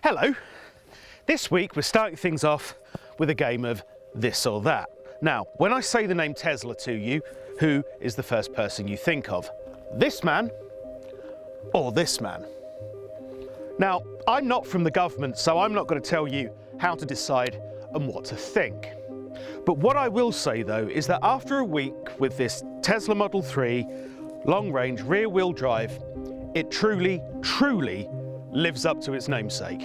Hello. This week we're starting things off with a game of this or that. Now, when I say the name Tesla to you, who is the first person you think of? This man or this man? Now, I'm not from the government, so I'm not going to tell you how to decide and what to think. But what I will say though is that after a week with this Tesla Model 3 long-range rear-wheel drive, it truly lives up to its namesake.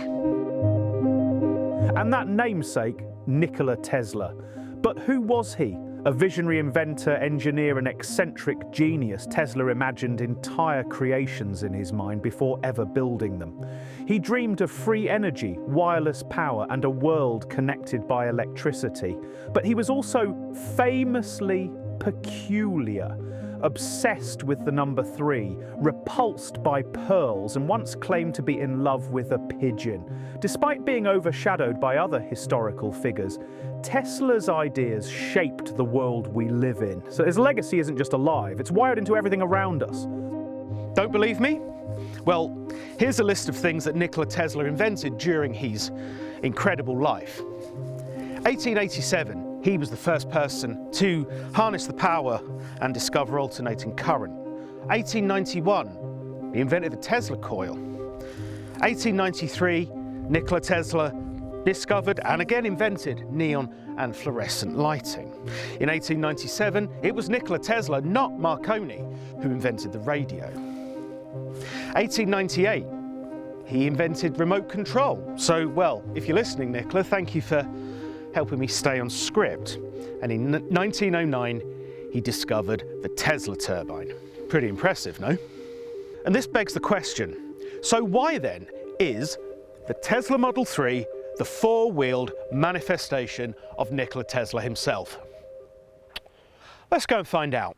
And that namesake, Nikola Tesla. But who was he? A visionary inventor, engineer and eccentric genius, Tesla imagined entire creations in his mind before ever building them. He dreamed of free energy, wireless power and a world connected by electricity. But he was also famously peculiar, obsessed with the number 3, repulsed by pearls, and once claimed to be in love with a pigeon. Despite being overshadowed by other historical figures, Tesla's ideas shaped the world we live in. So his legacy isn't just alive, it's wired into everything around us. Don't believe me? Well, here's a list of things that Nikola Tesla invented during his incredible life. 1887, he was the first person to harness the power and discover alternating current. 1891, he invented the Tesla coil. 1893, Nikola Tesla discovered and again invented neon and fluorescent lighting. In 1897, it was Nikola Tesla, not Marconi, who invented the radio. 1898, he invented remote control. So, well, if you're listening, Nikola, thank you for helping me stay on script. And in 1909, he discovered the Tesla turbine. Pretty impressive, no? And this begs the question, so why then is the Tesla Model 3 the four-wheeled manifestation of Nikola Tesla himself? Let's go and find out.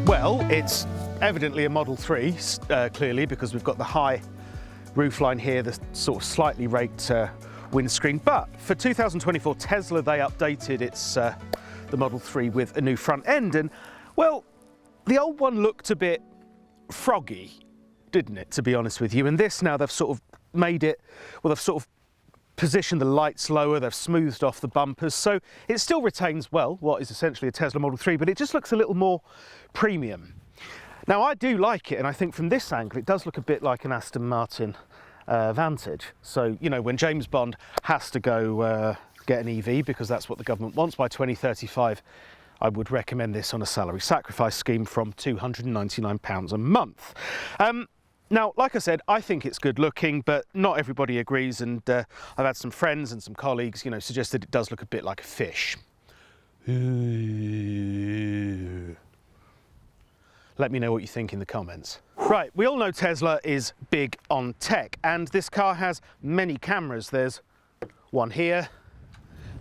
Well, it's evidently a Model 3, clearly, because we've got the high roofline here, the sort of slightly raked windscreen. But for 2024 Tesla, they updated the Model 3 with a new front end, and well, the old one looked a bit froggy, didn't it, to be honest with you? And this now, they've sort of made it, well, they've sort of positioned the lights lower, they've smoothed off the bumpers, so it still retains, well, what is essentially a Tesla Model 3, but it just looks a little more premium. Now, I do like it, and I think from this angle, it does look a bit like an Aston Martin Vantage. So, you know, when James Bond has to go get an EV, because that's what the government wants by 2035, I would recommend this on a salary sacrifice scheme from £299 a month. Now, like I said, I think it's good looking, but not everybody agrees, and I've had some friends and some colleagues, you know, suggest that it does look a bit like a fish. Ooh. Let me know what you think in the comments. Right, we all know Tesla is big on tech, and this car has many cameras. There's one here,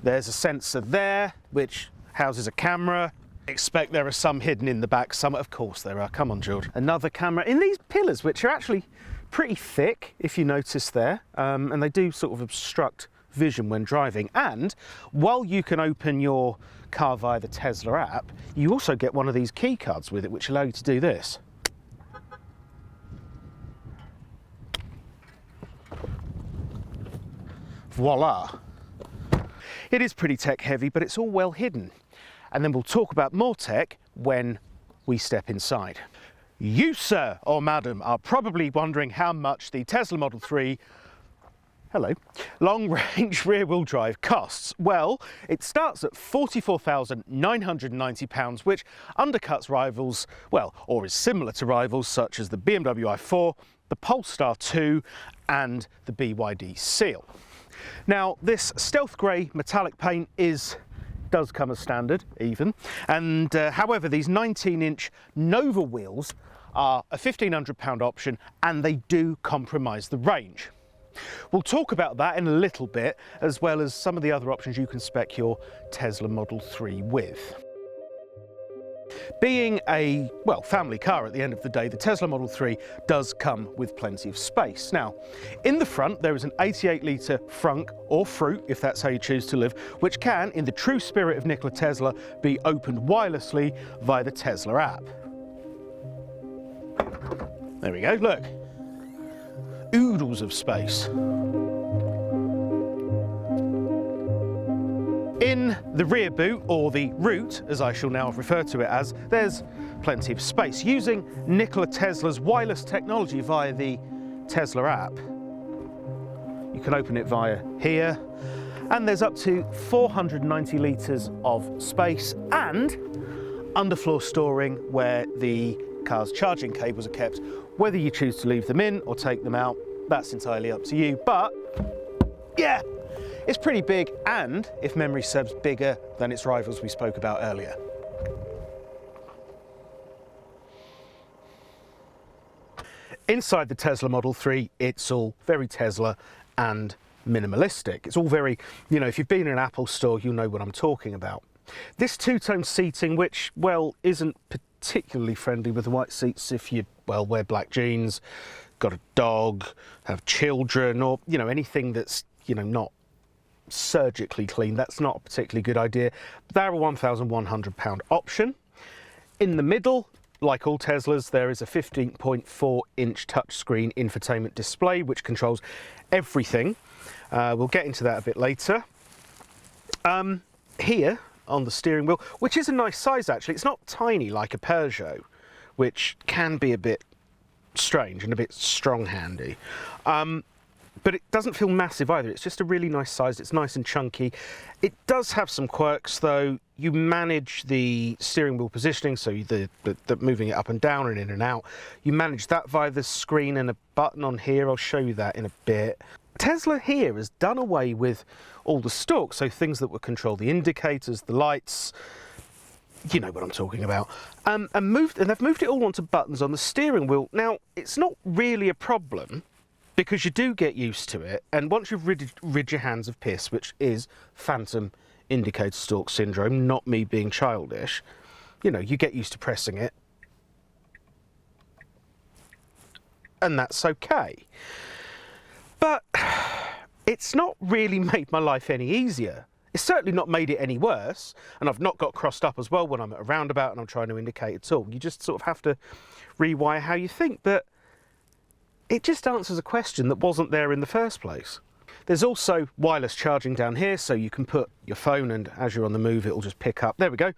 there's a sensor there, which houses a camera. Expect there are some hidden in the back. Some, of course there are. Come on, George. Another camera in these pillars, which are actually pretty thick, if you notice there, and they do sort of obstruct vision when driving. And while you can open your car via the Tesla app, you also get one of these key cards with it, which allow you to do this. Voila. It is pretty tech heavy, but it's all well hidden. And then we'll talk about more tech when we step inside. You, sir or madam, are probably wondering how much the Tesla Model 3 long-range rear-wheel drive costs. Well, it starts at £44,990, which undercuts rivals, well, or is similar to rivals such as the BMW i4, the Polestar 2 and the BYD Seal. Now, this stealth grey metallic paint does come as standard, even, and however, these 19-inch Nova wheels are a £1,500 option, and they do compromise the range. We'll talk about that in a little bit, as well as some of the other options you can spec your Tesla Model 3 with. Being a, well, family car at the end of the day, the Tesla Model 3 does come with plenty of space. Now, in the front, there is an 88-litre frunk, or fruit, if that's how you choose to live, which can, in the true spirit of Nikola Tesla, be opened wirelessly via the Tesla app. There we go, look. Oodles of space. In the rear boot, or the root, as I shall now refer to it as, there's plenty of space. Using Nikola Tesla's wireless technology via the Tesla app, you can open it via here, and there's up to 490 litres of space and underfloor storing where the car's charging cables are kept. Whether you choose to leave them in or take them out, that's entirely up to you, but yeah, it's pretty big, and, if memory serves, bigger than its rivals we spoke about earlier. Inside the Tesla Model 3, it's all very Tesla and minimalistic. It's all very, you know, if you've been in an Apple store, you'll know what I'm talking about. This two-tone seating, which, well, isn't particularly friendly with the white seats if you, well, wear black jeans, got a dog, have children, or, you know, anything that's, you know, not surgically clean, that's not a particularly good idea. They're a £1,100 option. In the middle, like all Teslas, there is a 15.4-inch touchscreen infotainment display which controls everything. We'll get into that a bit later. Here on the steering wheel, which is a nice size actually, it's not tiny like a Peugeot, which can be a bit strange and a bit strong-handy. But it doesn't feel massive either. It's just a really nice size. It's nice and chunky. It does have some quirks though. You manage the steering wheel positioning, so the moving it up and down and in and out. You manage that via the screen and a button on here. I'll show you that in a bit. Tesla here has done away with all the stalks, so things that would control the indicators, the lights, you know what I'm talking about, and they've moved it all onto buttons on the steering wheel. Now, it's not really a problem, because you do get used to it, and once you've rid your hands of piss, which is phantom indicator stalk syndrome, not me being childish, you know, you get used to pressing it, and that's okay. But it's not really made my life any easier. It's certainly not made it any worse, and I've not got crossed up as well when I'm at a roundabout and I'm trying to indicate at all. You just sort of have to rewire how you think, but it just answers a question that wasn't there in the first place. There's also wireless charging down here, so you can put your phone, and as you're on the move, it'll just pick up. There we go,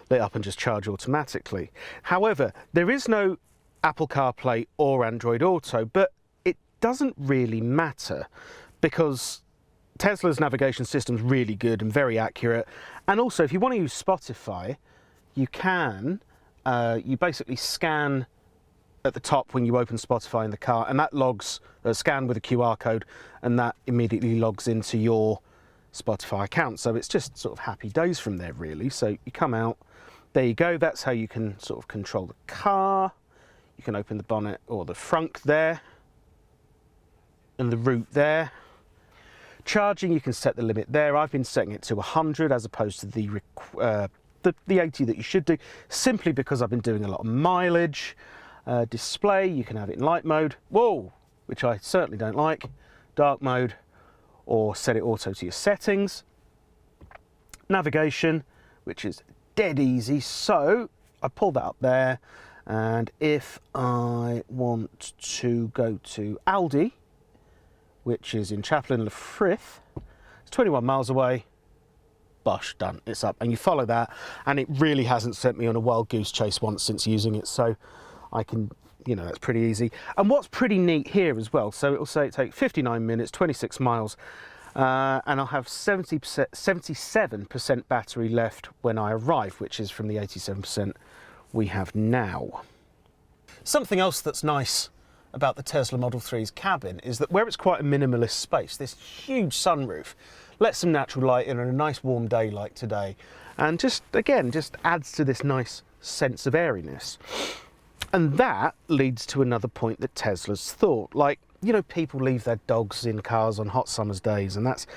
lit up and just charge automatically. However, there is no Apple CarPlay or Android Auto, but it doesn't really matter because Tesla's navigation system's really good and very accurate. And also, if you want to use Spotify, you can. You basically scan at the top when you open Spotify in the car, and that logs, scan with a QR code, and that immediately logs into your Spotify account. So it's just sort of happy days from there, really. So you come out, there you go. That's how you can sort of control the car. You can open the bonnet or the frunk there, and the root there. Charging, you can set the limit there. I've been setting it to 100 as opposed to the 80 that you should do, simply because I've been doing a lot of mileage. Display, you can have it in light mode, whoa, which I certainly don't like, dark mode, or set it auto to your settings. Navigation, which is dead easy, so I pull that up there, and if I want to go to Aldi, which is in Chaplin Le Frith, it's 21 miles away, bosh, done, it's up, and you follow that, and it really hasn't sent me on a wild goose chase once since using it, so I can, you know, that's pretty easy. And what's pretty neat here as well, so it'll say it takes 59 minutes, 26 miles, and I'll have 77% battery left when I arrive, which is from the 87% we have now. Something else that's nice about the Tesla Model 3's cabin is that where it's quite a minimalist space, this huge sunroof lets some natural light in on a nice warm day like today, and just, again, just adds to this nice sense of airiness. And that leads to another point that Tesla's thought. Like, you know, people leave their dogs in cars on hot summer's days, and that's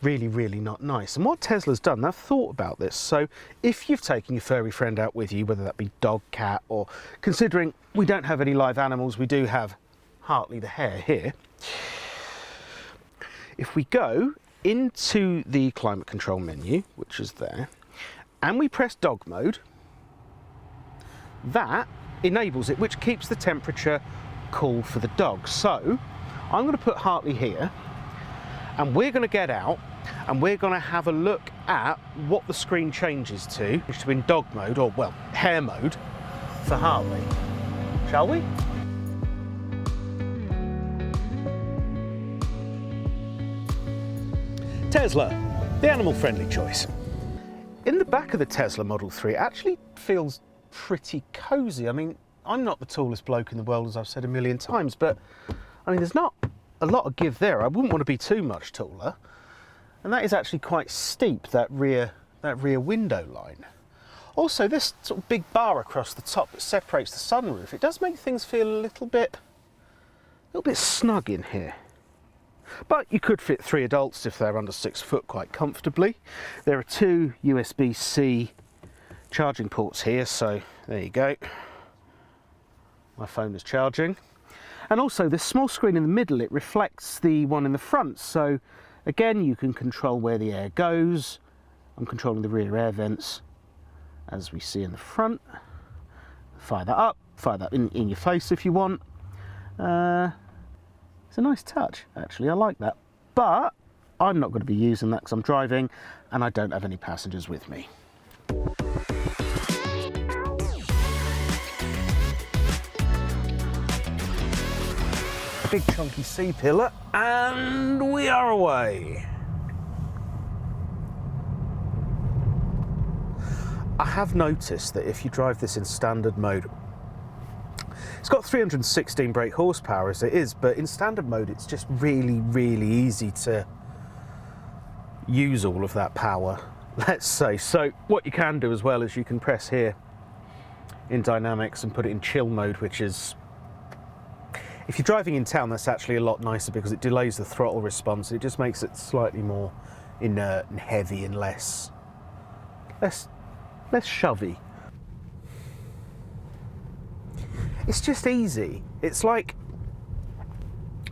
really, really not nice. And what Tesla's done, they've thought about this. So if you've taken your furry friend out with you, whether that be dog, cat, or considering we don't have any live animals, we do have Hartley the hare here. If we go into the climate control menu, which is there, and we press dog mode, that enables it, which keeps the temperature cool for the dog. So I'm going to put Hartley here, and we're going to get out and we're going to have a look at what the screen changes to in dog mode, or well, hare mode for Hartley. Shall we? Tesla, the animal-friendly choice. In the back of the Tesla Model 3, it actually feels pretty cosy. I mean, I'm not the tallest bloke in the world, as I've said a million times, but I mean, there's not a lot of give there. I wouldn't want to be too much taller. And that is actually quite steep, that rear window line. Also, this sort of big bar across the top that separates the sunroof, it does make things feel a little bit snug in here. But you could fit 3 adults if they're under 6 foot quite comfortably. There are 2 USB-C charging ports here, so there you go. My phone is charging. And also this small screen in the middle, it reflects the one in the front. So again, you can control where the air goes. I'm controlling the rear air vents, as we see in the front. Fire that up, fire that in your face if you want. It's a nice touch, actually, I like that. But I'm not going to be using that because I'm driving and I don't have any passengers with me. A big chunky C-pillar, and we are away. I have noticed that if you drive this in standard mode, it's got 316 brake horsepower as it is, but in standard mode it's just really, really easy to use all of that power, let's say. So what you can do as well is you can press here in dynamics and put it in chill mode, which is, if you're driving in town, that's actually a lot nicer because it delays the throttle response. It just makes it slightly more inert and heavy and less shovey. It's just easy. It's like,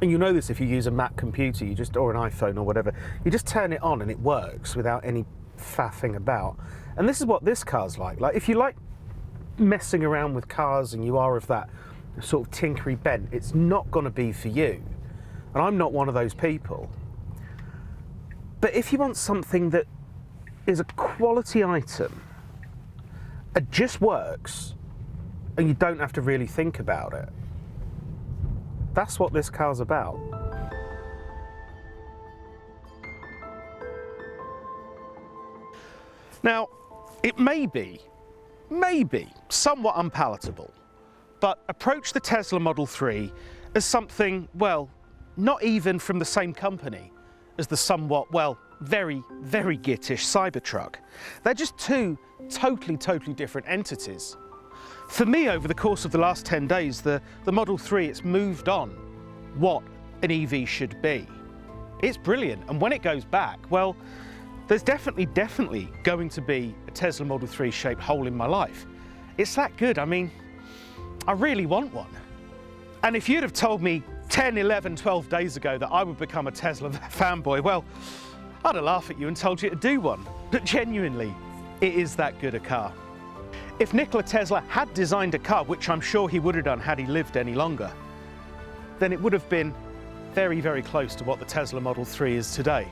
and you know this if you use a Mac computer, or an iPhone or whatever, you just turn it on and it works without any faffing about. And this is what this car's like. Like, if you like messing around with cars and you are of that sort of tinkery bent, it's not going to be for you. And I'm not one of those people. But if you want something that is a quality item, it just works, and you don't have to really think about it, that's what this car's about. Now, it may be somewhat unpalatable, but approach the Tesla Model 3 as something, well, not even from the same company as the somewhat, well, very, very gittish Cybertruck. They're just 2 totally different entities. For me, over the course of the last 10 days, the Model 3, it's moved on what an EV should be. It's brilliant, and when it goes back, well, there's definitely going to be a Tesla Model 3 shaped hole in my life. It's that good. I mean, I really want one. And if you'd have told me 10, 11, 12 days ago that I would become a Tesla fanboy, well, I'd have laughed at you and told you to do one. But genuinely, it is that good a car. If Nikola Tesla had designed a car, which I'm sure he would have done had he lived any longer, then it would have been very, very close to what the Tesla Model 3 is today.